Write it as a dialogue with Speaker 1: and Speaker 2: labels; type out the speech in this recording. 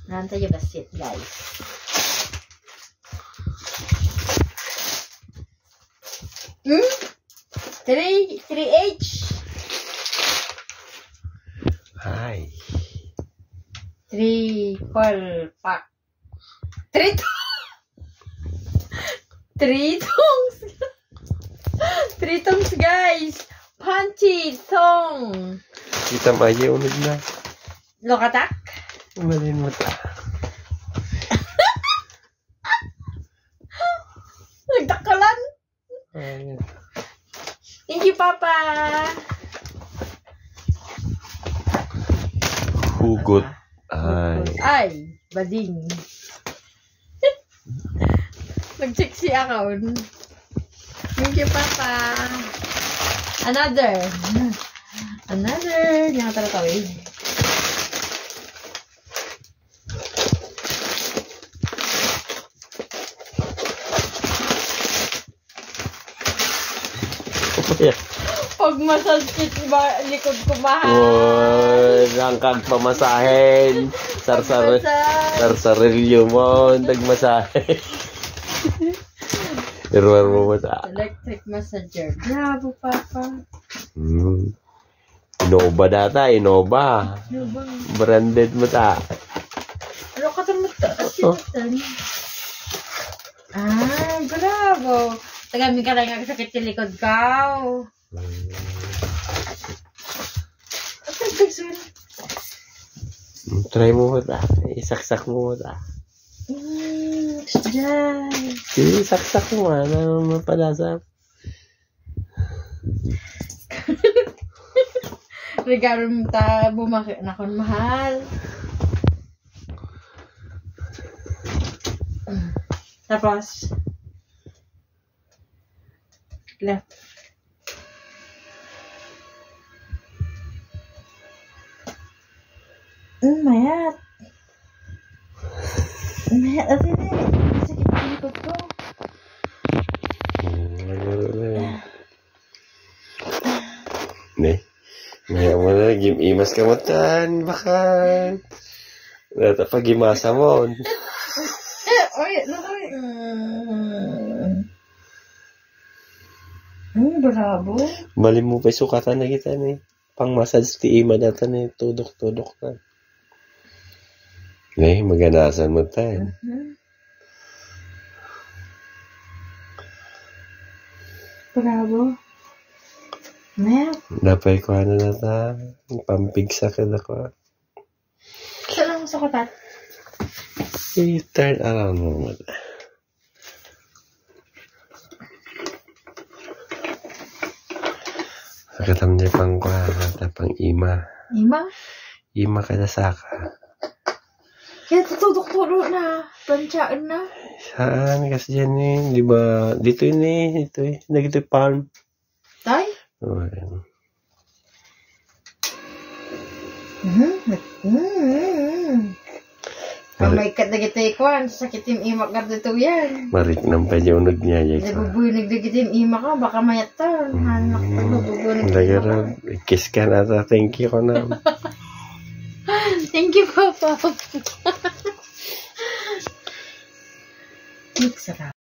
Speaker 1: Nanti aja basit, guys. Hmm? 3H.
Speaker 2: Hi.
Speaker 1: 3 call pack. 3 tongs. 3 tongs, guys. Punchy song.
Speaker 2: Kita aja ulit na.
Speaker 1: Lokatak.
Speaker 2: Umalin mo ta.
Speaker 1: Nagdakalan.
Speaker 2: Ayan.
Speaker 1: Thank you, Papa.
Speaker 2: Hugot. Ay.
Speaker 1: Ay, bading. Nag-check si account. Thank you, Papa. Another. Hindi nga talatawid. Pag masakit ba likod ko mahal.
Speaker 2: Uy, rangkag pamasahin. Sarsarilyo mo. Nagmasahe. Irwar mo mata.
Speaker 1: Electric massager. Bravo, Papa.
Speaker 2: Innova data. Innova. Branded mata.
Speaker 1: Ano ka itong mata? Ah, bravo. Tagamin ka lang ang sakit sa likod ka.
Speaker 2: Try mo mata. Isaksak mo mata.
Speaker 1: Diyan.
Speaker 2: Isaksak mo ano mapadasap.
Speaker 1: Regalo mo ta bumaki na kon mahal. Tapos left. Mayat. Mayat at ini. Sakit ang likod ko.
Speaker 2: Nih. Maya mo na, imas ka mo tan. Bakit? Nata pa gimasa mo.
Speaker 1: Bravo.
Speaker 2: Mali mo pa sukatan na kita ni. Pang massage ti ima data ni. Tudok-tudok na. Nih, maganasan mo tan.
Speaker 1: Bravo. Mayat.
Speaker 2: Napay ko ano na ta. Pampigsa ka na ko.
Speaker 1: Saan ang sukutat?
Speaker 2: I-turn around mo muna. Nakatam niya pang kwa. Pang ima.
Speaker 1: Ima?
Speaker 2: Ima ka na saka.
Speaker 1: Kaya tutudok-tudok na. Planchaan na.
Speaker 2: Saan kasi dyan eh. Di ba? Dito yun eh. Dito eh. Dito yung palm.
Speaker 1: Tay?
Speaker 2: Oh, ayan.
Speaker 1: May kadagitay ko. Sakit yung imak ka dito yan.
Speaker 2: Marik nang pa yung niya.
Speaker 1: Nabubuinig dagit yung imak ka. Baka mayatan. Hanak pa nabubuinig.
Speaker 2: Lagara. Kiss ka na ta. Thank you ko na.
Speaker 1: Thank you, Papa. Sarap.